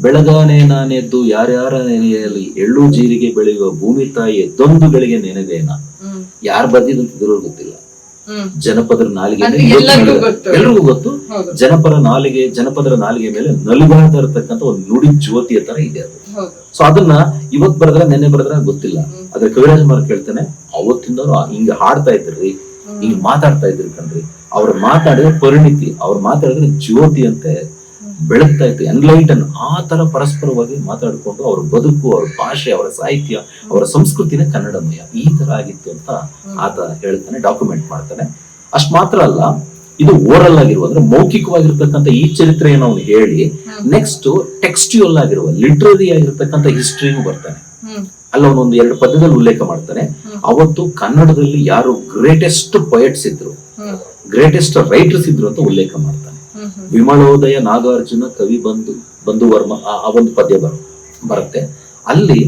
ಬೆಳಗಾನೆ ನಾನೆದ್ದು ಯಾರ್ಯಾರ ನೆನೆಯಲ್ಲಿ ಎಳ್ಳು ಜೀರಿಗೆ ಬೆಳೆಯುವ ಭೂಮಿ ತಾಯಿ ಎದ್ದೊಂದು ಗಳಿಗೆ ನೆನೆದೇನ ಯಾರು ಬರ್ದಿದಂತ ಇದ್ರೂ ಗೊತ್ತಿಲ್ಲ. ಜನಪದರ ನಾಲಿಗೆ ಅಂದ್ರೆ ಎಲ್ಲರಿಗೂ ಗೊತ್ತು. ಎಲ್ರಿಗೂ ಗೊತ್ತು. ಹೌದು. ಜನಪದರ ನಾಲಿಗೆ ಮೇಲೆ ನಲುಗಾಡ್ತಾ ಇರತಕ್ಕಂತ ಒಂದು ನುಡಿ ಜ್ಯೋತಿಯ ತರ ಇದೆ ಅದು. ಹೌದು. ಸೊ ಅದನ್ನ ಇವತ್ ಬರೆದ್ರೆ ನೆನ್ನೆ ಬರೆದ್ರೆ ಗೊತ್ತಿಲ್ಲ. ಅದ್ರ ಕವಿರಾಜ್ ಮಾರ್ ಕೇಳ್ತಾನೆ, ಅವತ್ತಿಂದವ್ರು ಹಿಂಗ ಹಾಡ್ತಾ ಇದ್ರಿ, ಹಿಂಗ್ ಮಾತಾಡ್ತಾ ಇದ್ರಿ ಕಣ್ರಿ, ಅವ್ರು ಮಾತಾಡಿದ್ರೆ ಪರಿಣಿತಿ, ಅವ್ರು ಮಾತಾಡಿದ್ರೆ ಜ್ಯೋತಿ ಅಂತೆ ಬೆಳಗ್ತಾ ಇತ್ತು, ಎನ್ಲೈಟನ್. ಆ ತರ ಪರಸ್ಪರವಾಗಿ ಮಾತಾಡ್ಕೊಂಡು ಅವ್ರ ಬದುಕು, ಅವ್ರ ಭಾಷೆ, ಅವರ ಸಾಹಿತ್ಯ, ಅವರ ಸಂಸ್ಕೃತಿನೇ ಕನ್ನಡಮಯ ಈ ತರ ಆಗಿತ್ತು ಅಂತ ಆತ ಹೇಳ್ತಾನೆ, ಡಾಕ್ಯುಮೆಂಟ್ ಮಾಡ್ತಾನೆ. ಅಷ್ಟ್ ಮಾತ್ರ ಅಲ್ಲ, ಇದು ಓರಲ್ ಆಗಿರುವ ಅಂದ್ರೆ ಮೌಖಿಕವಾಗಿರ್ತಕ್ಕಂಥ ಈ ಚರಿತ್ರೆಯನ್ನು ಅವನು ಹೇಳಿ ನೆಕ್ಸ್ಟ್ ಟೆಕ್ಸ್ಟ್ಯೂಯಲ್ ಆಗಿರುವ ಲಿಟ್ರರಿ ಆಗಿರ್ತಕ್ಕಂಥ ಹಿಸ್ಟ್ರಿನೂ ಬರ್ತಾನೆ. ಅಲ್ಲ ಅವನೊಂದು 2 ಪದ್ಯದಲ್ಲಿ ಉಲ್ಲೇಖ ಮಾಡ್ತಾನೆ. ಅವತ್ತು ಕನ್ನಡದಲ್ಲಿ ಯಾರು ಗ್ರೇಟೆಸ್ಟ್ ಪೊಯೆಟ್ಸ್ ಇದ್ರು, ಗ್ರೇಟೆಸ್ಟ್ ರೈಟರ್ಸ್ ಇದ್ರು ಅಂತ ಉಲ್ಲೇಖ ಮಾಡ್ತಾನೆ. ವಿಮಲೋದಯ ನಾಗಾರ್ಜುನ ಕವಿ ಬಂಧು ವರ್ಮ ಆ ಒಂದು ಪದ್ಯ ಬರುತ್ತೆ. ಅಲ್ಲಿ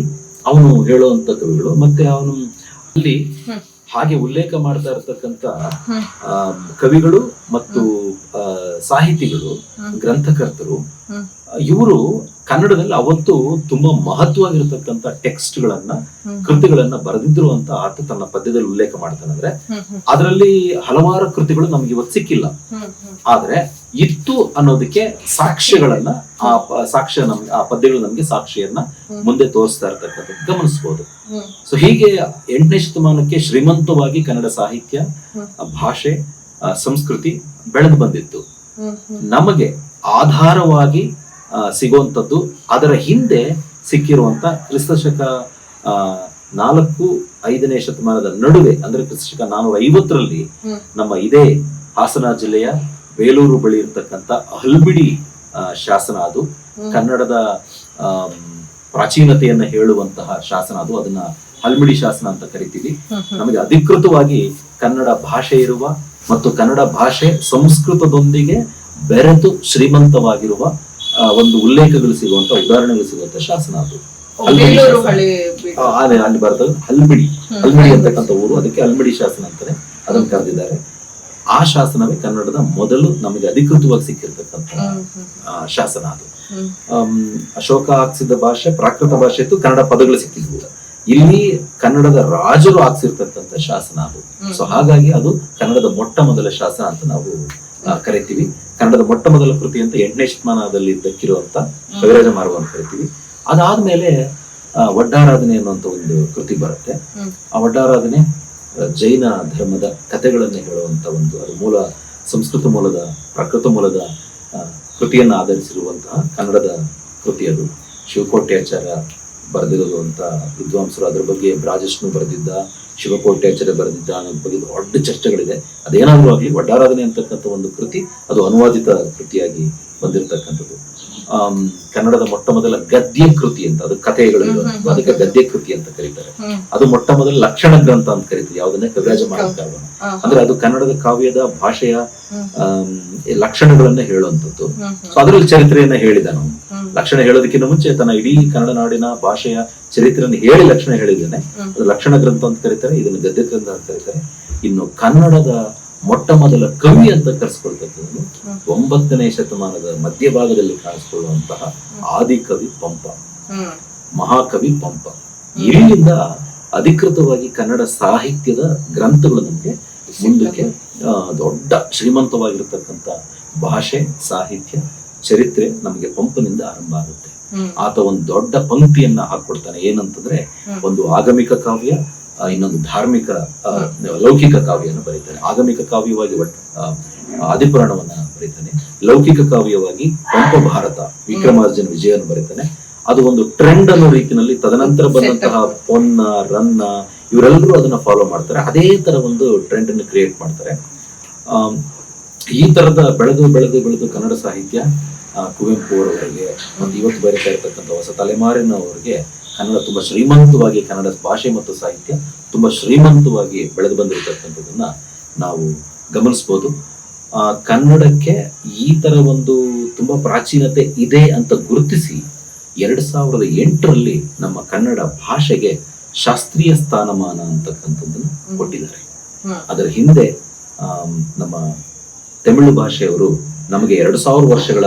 ಅವನು ಹೇಳುವಂತ ಕವಿಗಳು ಮತ್ತೆ ಅವನು ಅಲ್ಲಿ ಹಾಗೆ ಉಲ್ಲೇಖ ಮಾಡ್ತಾ ಇರತಕ್ಕಂತ ಕವಿಗಳು ಮತ್ತು ಸಾಹಿತಿಗಳು, ಗ್ರಂಥಕರ್ತರು, ಇವರು ಕನ್ನಡದಲ್ಲಿ ಅವತ್ತು ತುಂಬಾ ಮಹತ್ವವಾಗಿರ್ತಕ್ಕಂಥ ಟೆಕ್ಸ್ಟ್ ಗಳನ್ನ, ಕೃತಿಗಳನ್ನ ಬರೆದಿದ್ರು ಅಂತ ಆತ ತನ್ನ ಪದ್ಯದಲ್ಲಿ ಉಲ್ಲೇಖ ಮಾಡ್ತಾನೆ. ಅಂದ್ರೆ ಅದರಲ್ಲಿ ಹಲವಾರು ಕೃತಿಗಳು ನಮ್ಗೆ ಇವತ್ತು ಸಿಕ್ಕಿಲ್ಲ, ಆದ್ರೆ ಇತ್ತು ಅನ್ನೋದಕ್ಕೆ ಸಾಕ್ಷ್ಯಗಳನ್ನ ಆ ಪದ್ಯಗಳು ನಮ್ಗೆ ಸಾಕ್ಷಿಯನ್ನ ಮುಂದೆ ತೋರಿಸ್ತಾ ಇರ್ತಕ್ಕಂಥದ್ದು ಗಮನಿಸಬಹುದು. ಸೊ ಹೀಗೆ 8ನೇ ಶತಮಾನಕ್ಕೆ ಶ್ರೀಮಂತವಾಗಿ ಕನ್ನಡ ಸಾಹಿತ್ಯ, ಭಾಷೆ, ಸಂಸ್ಕೃತಿ ಬೆಳೆದು ಬಂದಿತ್ತು. ನಮಗೆ ಆಧಾರವಾಗಿ ಸಿಗುವಂತದ್ದು ಅದರ ಹಿಂದೆ ಸಿಕ್ಕಿರುವಂತ ಕ್ರಿಸ್ತಶಕ 4-5ನೇ ಶತಮಾನದ ನಡುವೆ, ಅಂದ್ರೆ ಕ್ರಿಸ್ತಶಕ 450ರಲ್ಲಿ ನಮ್ಮ ಇದೇ ಹಾಸನ ಜಿಲ್ಲೆಯ ಬೇಲೂರು ಬಳಿ ಇರತಕ್ಕಂತ ಹಲ್ಮಿಡಿ ಶಾಸನ. ಅದು ಕನ್ನಡದ ಪ್ರಾಚೀನತೆಯನ್ನ ಹೇಳುವಂತಹ ಶಾಸನ. ಅದು ಅದನ್ನ ಹಲ್ಮಿಡಿ ಶಾಸನ ಅಂತ ಕರಿತೀವಿ. ನಮಗೆ ಅಧಿಕೃತವಾಗಿ ಕನ್ನಡ ಭಾಷೆ ಇರುವ ಮತ್ತು ಕನ್ನಡ ಭಾಷೆ ಸಂಸ್ಕೃತದೊಂದಿಗೆ ಬೆರೆತು ಶ್ರೀಮಂತವಾಗಿರುವ ಒಂದು ಉಲ್ಲೇಖಗಳು ಸಿಗುವಂತ, ಉದಾಹರಣೆಗಳು ಸಿಗುವಂತ ಶಾಸನ ಅದು. ಅಲ್ಲಿ ಬರ್ತದೆ ಹಲ್ಮಿಡಿ ಅಂತಕ್ಕಂಥ ಊರು, ಅದಕ್ಕೆ ಹಲ್ಮಿಡಿ ಶಾಸನ ಅಂತಾನೆ ಅದನ್ನು ಕರೆದಿದ್ದಾರೆ. ಆ ಶಾಸನವೇ ಕನ್ನಡದ ಮೊದಲು ನಮಗೆ ಅಧಿಕೃತವಾಗಿ ಸಿಕ್ಕಿರ್ತಕ್ಕಂಥ ಶಾಸನ ಅದು. ಅಶೋಕ ಹಾಕ್ಸಿದ ಭಾಷೆ ಪ್ರಾಕೃತ ಭಾಷೆ ಇತ್ತು, ಕನ್ನಡ ಪದಗಳು ಸಿಕ್ಕಿದ್ವು. ಇಲ್ಲಿ ಕನ್ನಡದ ರಾಜರು ಹಾಕ್ಸಿರ್ತಕ್ಕಂಥ ಶಾಸನ ಅದು. ಸೊ ಹಾಗಾಗಿ ಅದು ಕನ್ನಡದ ಮೊಟ್ಟ ಮೊದಲ ಶಾಸನ ಅಂತ ನಾವು ಕರಿತೀವಿ. ಕನ್ನಡದ ಮೊಟ್ಟ ಮೊದಲ ಕೃತಿ ಅಂತ 8ನೇ ಶತಮಾನದಲ್ಲಿ ದಕ್ಕಿರುವಂತ ಕವಿರಾಜ ಮಾರ್ಗ ಅಂತ ಕರಿತೀವಿ. ಅದಾದ್ಮೇಲೆ ವಡ್ಡಾರಾಧನೆ ಅನ್ನುವಂತ ಒಂದು ಕೃತಿ ಬರುತ್ತೆ. ಆ ವಡ್ಡಾರಾಧನೆ ಜೈನ ಧರ್ಮದ ಕಥೆಗಳನ್ನ ಹೇಳುವಂತ ಒಂದು, ಅದು ಮೂಲ ಸಂಸ್ಕೃತ ಮೂಲದ, ಪ್ರಾಕೃತ ಮೂಲದ ಕೃತಿಯನ್ನು ಆಧರಿಸಿರುವಂತಹ ಕನ್ನಡದ ಕೃತಿ. ಅದು ಶಿವಕೋಟ್ಯಾಚಾರ್ಯ ಬರೆದಿರೋದು ಅಂತ ವಿದ್ವಾಂಸರು, ಅದ್ರ ಬಗ್ಗೆ ಬ್ರಾಜಷ್ಣು ಬರೆದಿದ್ದ, ಶಿವಕೋಟ್ಯಾಚಾರ್ಯ ಬರೆದಿದ್ದ ಅನ್ನೋದ್ರ ಬಗ್ಗೆ ದೊಡ್ಡ ಚರ್ಚೆಗಳಿದೆ. ಅದೇನಾದ್ರೂ ಆಗ್ಲಿ, ವಡ್ಡಾರಾಧನೆ ಅಂತಕ್ಕಂಥ ಒಂದು ಕೃತಿ ಅದು ಅನುವಾದಿತ ಕೃತಿಯಾಗಿ ಬಂದಿರತಕ್ಕಂಥದ್ದು. ಕನ್ನಡದ ಮೊಟ್ಟ ಮೊದಲ ಗದ್ಯ ಕೃತಿ ಅಂತ, ಅದು ಕಥೆಗಳು, ಅದಕ್ಕೆ ಗದ್ಯ ಕೃತಿ ಅಂತ ಕರೀತಾರೆ. ಅದು ಮೊಟ್ಟ ಮೊದಲ ಲಕ್ಷಣ ಗ್ರಂಥ ಅಂತ ಕರೀತಾರೆ, ಯಾವುದನ್ನೇ ಕವಿರಾಜ ಮಾರ್ಗ. ಅಂದ್ರೆ ಅದು ಕನ್ನಡದ ಕಾವ್ಯದ ಭಾಷೆಯ ಲಕ್ಷಣಗಳನ್ನ ಹೇಳುವಂಥದ್ದು. ಸೊ ಅದರಲ್ಲಿ ಚರಿತ್ರೆಯನ್ನ ಹೇಳಿದ ನಾವು. ಲಕ್ಷಣ ಹೇಳೋದಕ್ಕಿಂತ ಮುಂಚೆ ತನ್ನ ಇಡೀ ಕನ್ನಡ ನಾಡಿನ ಭಾಷೆಯ ಚರಿತ್ರೆಯನ್ನು ಹೇಳಿ ಲಕ್ಷಣ ಹೇಳಿದ್ದಾನೆ. ಅದು ಲಕ್ಷಣ ಗ್ರಂಥ ಅಂತ ಕರೀತಾರೆ, ಇದನ್ನು ಗದ್ಯ ಗ್ರಂಥ ಅಂತ ಕರೀತಾರೆ. ಇನ್ನು ಕನ್ನಡದ ಮೊಟ್ಟ ಮೊದಲ ಕವಿ ಅಂತ ಕರೆಸ್ಕೊಳ್ತಕ್ಕಂಥದ್ದು 9ನೇ ಶತಮಾನದ ಮಧ್ಯಭಾಗದಲ್ಲಿ ಕಾಣಿಸ್ಕೊಳ್ಳುವಂತಹ ಆದಿಕವಿ ಪಂಪ, ಮಹಾಕವಿ ಪಂಪ. ಇಲ್ಲಿಂದ ಅಧಿಕೃತವಾಗಿ ಕನ್ನಡ ಸಾಹಿತ್ಯದ ಗ್ರಂಥಗಳು ನಮಗೆ ಮುಂದಕ್ಕೆ ದೊಡ್ಡ ಶ್ರೀಮಂತವಾಗಿರ್ತಕ್ಕಂಥ ಭಾಷೆ, ಸಾಹಿತ್ಯ, ಚರಿತ್ರೆ ನಮಗೆ ಪಂಪನಿಂದ ಆರಂಭ ಆಗುತ್ತೆ. ಆತ ಒಂದು ದೊಡ್ಡ ಪಂಕ್ತಿಯನ್ನ ಹಾಕೊಡ್ತಾನೆ. ಏನಂತಂದ್ರೆ, ಒಂದು ಆಗಮಿಕ ಕಾವ್ಯ, ಇನ್ನೊಂದು ಧಾರ್ಮಿಕ ಲೌಕಿಕ ಕಾವ್ಯವನ್ನು ಬರೀತಾನೆ. ಆಗಮಿಕ ಕಾವ್ಯವಾಗಿ ಆದಿಪುರಾಣವನ್ನ ಬರೀತಾನೆ. ಲೌಕಿಕ ಕಾವ್ಯವಾಗಿ ಪಂಪ ಭಾರತ, ವಿಕ್ರಮಾರ್ಜುನ ವಿಜಯವನ್ನು ಬರೀತಾನೆ. ಅದು ಒಂದು ಟ್ರೆಂಡ್ ಅನ್ನೋ ರೀತಿಯಲ್ಲಿ ತದನಂತರ ಬಂದಂತಹ ಪೊನ್ನ, ರನ್ನ ಇವರೆಲ್ಲರೂ ಅದನ್ನ ಫಾಲೋ ಮಾಡ್ತಾರೆ. ಅದೇ ತರ ಒಂದು ಟ್ರೆಂಡ್ ಅನ್ನು ಕ್ರಿಯೇಟ್ ಮಾಡ್ತಾರೆ. ಈ ತರದ ಬೆಳೆದು ಕನ್ನಡ ಸಾಹಿತ್ಯ ಕುವೆಂಪು ಅವರವರಿಗೆ ಮತ್ತು ಇವತ್ತು ಬರೀತಾ ಇರತಕ್ಕಂಥ ಹೊಸ ತಲೆಮಾರಿನವರಿಗೆ ಕನ್ನಡ ತುಂಬಾ ಶ್ರೀಮಂತವಾಗಿ, ಕನ್ನಡ ಭಾಷೆ ಮತ್ತು ಸಾಹಿತ್ಯ ತುಂಬಾ ಶ್ರೀಮಂತವಾಗಿ ಬೆಳೆದು ಬಂದಿರತಕ್ಕಂಥದ್ದನ್ನ ನಾವು ಗಮನಿಸ್ಬೋದು. ಕನ್ನಡಕ್ಕೆ ಈ ತರ ಒಂದು ತುಂಬಾ ಪ್ರಾಚೀನತೆ ಇದೆ ಅಂತ ಗುರುತಿಸಿ 2008ರಲ್ಲಿ ನಮ್ಮ ಕನ್ನಡ ಭಾಷೆಗೆ ಶಾಸ್ತ್ರೀಯ ಸ್ಥಾನಮಾನ ಅಂತಕ್ಕಂಥದ್ದನ್ನ ಕೊಟ್ಟಿದ್ದಾರೆ. ಅದರ ಹಿಂದೆ ನಮ್ಮ ತಮಿಳು ಭಾಷೆಯವರು ನಮಗೆ 2000 ವರ್ಷಗಳ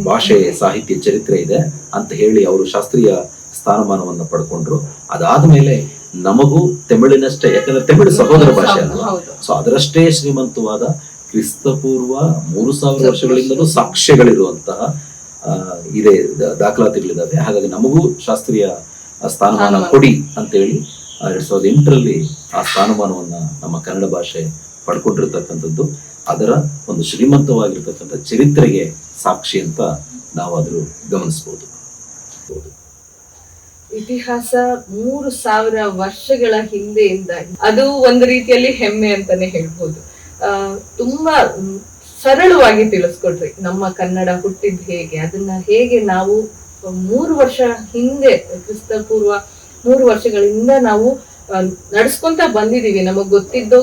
ಭಾಷೆ, ಸಾಹಿತ್ಯ, ಚರಿತ್ರೆ ಇದೆ ಅಂತ ಹೇಳಿ ಅವರು ಶಾಸ್ತ್ರೀಯ ಸ್ಥಾನಮಾನವನ್ನು ಪಡ್ಕೊಂಡ್ರು. ಅದಾದ್ಮೇಲೆ ನಮಗೂ ತಮಿಳಿನಷ್ಟೇ, ಯಾಕಂದ್ರೆ ತಮಿಳು ಸಹೋದರ ಭಾಷೆ ಅಲ್ವಾ, ಹೌದು. ಸೊ ಅದರಷ್ಟೇ ಶ್ರೀಮಂತವಾದ ಕ್ರಿಸ್ತಪೂರ್ವ 3000 ವರ್ಷಗಳಿಂದಲೂ ಸಾಕ್ಷ್ಯಗಳಿರುವಂತಹ ಇದೆ, ದಾಖಲಾತಿಗಳಿದಾವೆ. ಹಾಗಾಗಿ ನಮಗೂ ಶಾಸ್ತ್ರೀಯ ಸ್ಥಾನಮಾನ ಕೊಡಿ ಅಂತ ಹೇಳಿ 2008ರಲ್ಲಿ ಆ ಸ್ಥಾನಮಾನವನ್ನ ನಮ್ಮ ಕನ್ನಡ ಭಾಷೆ ಪಡ್ಕೊಂಡಿರ್ತಕ್ಕಂಥದ್ದು ಅದರ ಒಂದು ಶ್ರೀಮಂತವಾಗಿರ್ತಕ್ಕಂಥ ಚರಿತ್ರೆಗೆ ಸಾಕ್ಷಿ ಅಂತ ನಾವಾದ್ರೂ ಗಮನಿಸಬಹುದು. ಇತಿಹಾಸ 3000 ವರ್ಷಗಳ ಹಿಂದೆಯಿಂದ ಅದು ಒಂದು ರೀತಿಯಲ್ಲಿ ಹೆಮ್ಮೆ ಅಂತಾನೆ ಹೇಳ್ಬೋದು. ತುಂಬಾ ಸರಳವಾಗಿ ತಿಳಿಸ್ಕೊಟ್ರಿ ನಮ್ಮ ಕನ್ನಡ ಹುಟ್ಟಿದ್ ಹೇಗೆ, ಅದನ್ನ ಹೇಗೆ ನಾವು 3 ವರ್ಷ ಹಿಂದೆ ಕ್ರಿಸ್ತಪೂರ್ವ 3 ವರ್ಷಗಳಿಂದ ನಾವು ನಡ್ಸ್ಕೊಂತ ಬಂದಿದೀವಿ. ನಮಗ್ ಗೊತ್ತಿಲ್ದೋ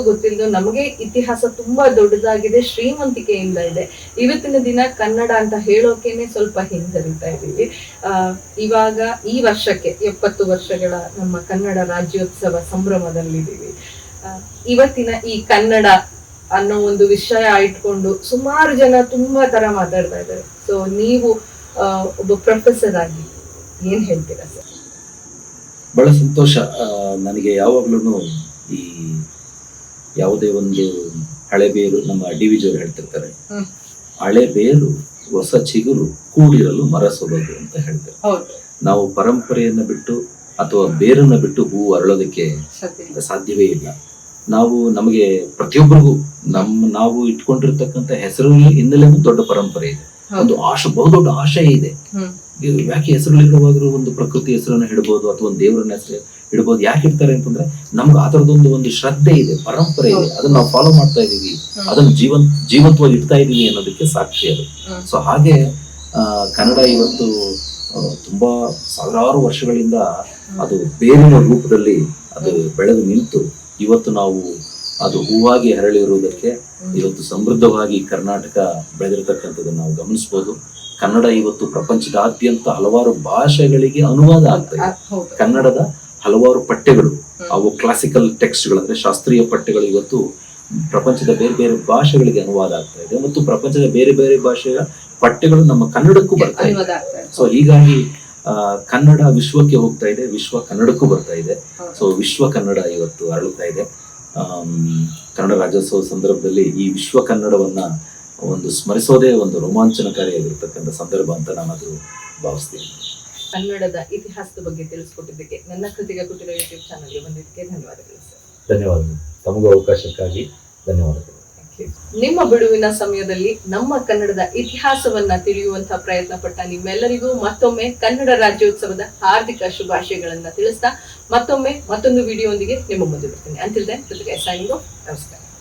ನಮಗೆ ಇತಿಹಾಸ ತುಂಬಾ ದೊಡ್ಡದಾಗಿದೆ, ಶ್ರೀಮಂತಿಕೆಯಿಂದ ಇದೆ. ಇವತ್ತಿನ ದಿನ ಕನ್ನಡ ಅಂತ ಹೇಳೋಕೆನೆ ಸ್ವಲ್ಪ ಹಿಂಜರಿತಾ ಇದೀವಿ. ಇವಾಗ ಈ ವರ್ಷಕ್ಕೆ 70 ವರ್ಷಗಳ ನಮ್ಮ ಕನ್ನಡ ರಾಜ್ಯೋತ್ಸವ ಸಂಭ್ರಮದಲ್ಲಿದ್ದೀವಿ. ಇವತ್ತಿನ ಈ ಕನ್ನಡ ಅನ್ನೋ ಒಂದು ವಿಷಯ ಇಟ್ಕೊಂಡು ಸುಮಾರು ಜನ ತುಂಬಾ ತರ ಮಾತಾಡ್ತಾ ಇದ್ದಾರೆ. ಸೊ ನೀವು ಒಬ್ಬ ಪ್ರೊಫೆಸರ್ ಆಗಿ ಏನ್ ಹೇಳ್ತೀರಾ ಸರ್? ಬಹಳ ಸಂತೋಷ. ನನಗೆ ಯಾವಾಗ್ಲೂ ಈ ಯಾವುದೇ ಒಂದು ಹಳೆ ಬೇರು, ನಮ್ಮ ಡಿ.ವಿ.ಜಿ ಅವರು ಹೇಳ್ತಿರ್ತಾರೆ, ಹಳೆ ಬೇರು ಹೊಸ ಚಿಗುರು ಕೂಡಿರಲು ಮರ ಸೊಬಗು ಅಂತ ಹೇಳ್ತಾರೆ. ನಾವು ಪರಂಪರೆಯನ್ನ ಬಿಟ್ಟು ಅಥವಾ ಬೇರನ್ನ ಬಿಟ್ಟು ಹೂವು ಅರಳೋದಕ್ಕೆ ಸಾಧ್ಯವೇ ಇಲ್ಲ. ನಮಗೆ ಪ್ರತಿಯೊಬ್ಬರಿಗೂ ನಾವು ಇಟ್ಕೊಂಡಿರ್ತಕ್ಕಂಥ ಹೆಸರಲ್ಲಿ ಹಿನ್ನೆಲೆನೂ ದೊಡ್ಡ ಪರಂಪರೆ ಇದೆ, ಒಂದು ಬಹುದೊಡ್ಡ ಆಶಯ ಇದೆ. ಯಾಕೆ ಹೆಸರುಗಳಿರುವಾಗಲೂ ಒಂದು ಪ್ರಕೃತಿ ಹೆಸರನ್ನ ಇಡಬಹುದು ಅಥವಾ ಒಂದು ದೇವರನ್ನ ಹೆಸರು ಇಡಬಹುದು. ಯಾಕೆ ಇಡ್ತಾರೆ ಅಂತಂದ್ರೆ ನಮ್ಗೆ ಆ ತರದೊಂದು ಶ್ರದ್ಧೆ ಇದೆ, ಪರಂಪರೆ ಇದೆ, ಅದನ್ನ ನಾವು ಫಾಲೋ ಮಾಡ್ತಾ ಇದೀವಿ, ಅದನ್ನ ಜೀವಂತವಾಗಿ ಇಡ್ತಾ ಇದೀವಿ ಅನ್ನೋದಕ್ಕೆ ಸಾಕ್ಷಿ ಅದು. ಸೊ ಹಾಗೆ ಕನ್ನಡ ಇವತ್ತು ತುಂಬಾ ಸಾವಿರಾರು ವರ್ಷಗಳಿಂದ ಅದು ಬೇರಿನ ರೂಪದಲ್ಲಿ ಅದು ಬೆಳೆದು ನಿಂತು ಇವತ್ತು ನಾವು ಅದು ಹೂವಾಗಿ ಹರಳಿರುವುದಕ್ಕೆ ಇವತ್ತು ಸಮೃದ್ಧವಾಗಿ ಕರ್ನಾಟಕ ಬೆಳೆದಿರತಕ್ಕಂಥದ್ದನ್ನು ನಾವು ಗಮನಿಸಬಹುದು. ಕನ್ನಡ ಇವತ್ತು ಪ್ರಪಂಚದಾದ್ಯಂತ ಹಲವಾರು ಭಾಷೆಗಳಿಗೆ ಅನುವಾದ ಆಗ್ತಾ ಇದೆ. ಕನ್ನಡದ ಹಲವಾರು ಪಠ್ಯಗಳು, ಅವು ಕ್ಲಾಸಿಕಲ್ ಟೆಕ್ಸ್ಟ್ಗಳು ಅಂದ್ರೆ ಶಾಸ್ತ್ರೀಯ ಪಠ್ಯಗಳು ಇವತ್ತು ಪ್ರಪಂಚದ ಬೇರೆ ಬೇರೆ ಭಾಷೆಗಳಿಗೆ ಅನುವಾದ ಆಗ್ತಾ ಇದೆ ಮತ್ತು ಪ್ರಪಂಚದ ಬೇರೆ ಬೇರೆ ಭಾಷೆಯ ಪಠ್ಯಗಳು ನಮ್ಮ ಕನ್ನಡಕ್ಕೂ ಬರ್ತಾ ಇದೆ. ಸೊ ಹೀಗಾಗಿ ಕನ್ನಡ ವಿಶ್ವಕ್ಕೆ ಹೋಗ್ತಾ ಇದೆ, ವಿಶ್ವ ಕನ್ನಡಕ್ಕೂ ಬರ್ತಾ ಇದೆ. ಸೊ ವಿಶ್ವ ಕನ್ನಡ ಇವತ್ತು ಅರಳುತ್ತಾ ಇದೆ. ಕನ್ನಡ ರಾಜ್ಯೋತ್ಸವ ಸಂದರ್ಭದಲ್ಲಿ ಈ ವಿಶ್ವ ಕನ್ನಡವನ್ನ ಒಂದು ಸ್ಮರಿಸೋದೇ ಒಂದು ರೋಮಾಂಚನಕಾರಿಯಾಗಿರ್ತಕ್ಕಂಥ ಸಂದರ್ಭ ಅಂತ ನಾನದು ಭಾವಿಸ್ತೀನಿ. ಕನ್ನಡದ ಇತಿಹಾಸದ ಬಗ್ಗೆ ತಿಳಿಸ್ಕೊಟ್ಟಿದ್ದಕ್ಕೆ, ನನ್ನ ಕೃತಿಗ ಕುಟೀರ ಯೂಟ್ಯೂಬ್ ಚಾನಲ್ಗೆ ಬಂದಿದ್ದಕ್ಕೆ ಧನ್ಯವಾದಗಳು ಸರ್. ಧನ್ಯವಾದಗಳು. ತಮಗೂ ಅವಕಾಶಕ್ಕಾಗಿ ಧನ್ಯವಾದಗಳು. ನಿಮ್ಮ ಬಿಡುವಿನ ಸಮಯದಲ್ಲಿ ನಮ್ಮ ಕನ್ನಡದ ಇತಿಹಾಸವನ್ನ ತಿಳಿಯುವಂತಹ ಪ್ರಯತ್ನ ಪಟ್ಟ ನಿಮ್ಮೆಲ್ಲರಿಗೂ ಮತ್ತೊಮ್ಮೆ ಕನ್ನಡ ರಾಜ್ಯೋತ್ಸವದ ಹಾರ್ದಿಕ ಶುಭಾಶಯಗಳನ್ನ ತಿಳಿಸ್ತಾ ಮತ್ತೊಮ್ಮೆ ಮತ್ತೊಂದು ವಿಡಿಯೋ ಒಂದಿಗೆ ನಿಮ್ಮ ಮುಂದೆ ಬರ್ತೀನಿ. ಅಂತಿಲ್ ದೆನ್, ನಮಸ್ಕಾರ.